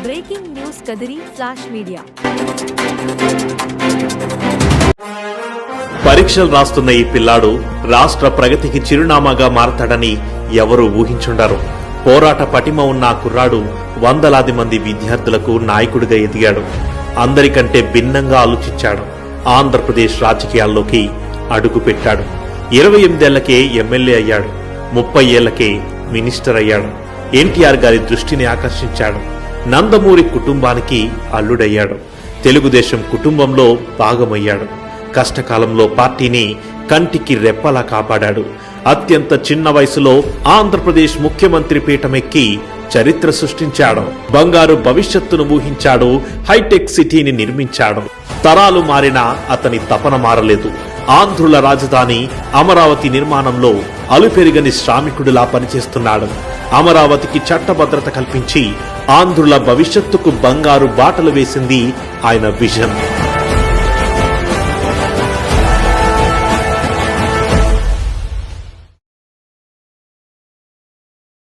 Breaking news Kadiri flash media. పరీక్షలు రాస్తున్న ఈ పిల్లాడు రాష్ట్ర ప్రగతికి చిరునామాగా మారతాడని ఎవరూ ఊహించుండరు. పోరాట పటిమ ఉన్న ఆ కుర్రాడు వందలాది మంది విద్యార్థులకు నాయకుడిగా ఎదిగాడు. అందరికంటే భిన్నంగా ఆలోచించాడు. ఆంధ్రప్రదేశ్ రాజకీయాల్లోకి అడుగుపెట్టాడు. 28 ఏళ్లకే ఎమ్మెల్యే అయ్యాడు. 30 ఏళ్లకే మినిస్టర్ అయ్యాడు. ఎన్టీఆర్ గారి దృష్టిని ఆకర్షించాడు. నందమూరి కుటుంబానికి అల్లుడయ్యాడు. తెలుగుదేశం కుటుంబంలో భాగమయ్యాడు. కష్టకాలంలో పార్టీని కంటికి రెప్పలా కాపాడాడు. అత్యంత చిన్న వయసులో ఆంధ్రప్రదేశ్ ముఖ్యమంత్రి పీఠమెక్కి చరిత్ర సృష్టించాడు. బంగారు భవిష్యత్తును ఊహించాడు. హైటెక్ సిటీని నిర్మించాడు. తరాలు మారినా అతని తపన మారలేదు. ఆంధ్రుల రాజధాని అమరావతి నిర్మాణంలో అలుపెరుగని శ్రామికుడిలా పనిచేస్తున్నాడు. అమరావతికి చట్టభద్రత కల్పించి ఆంధ్రుల భవిష్యత్తుకు బంగారు బాటలు వేసింది ఆయన విజన్.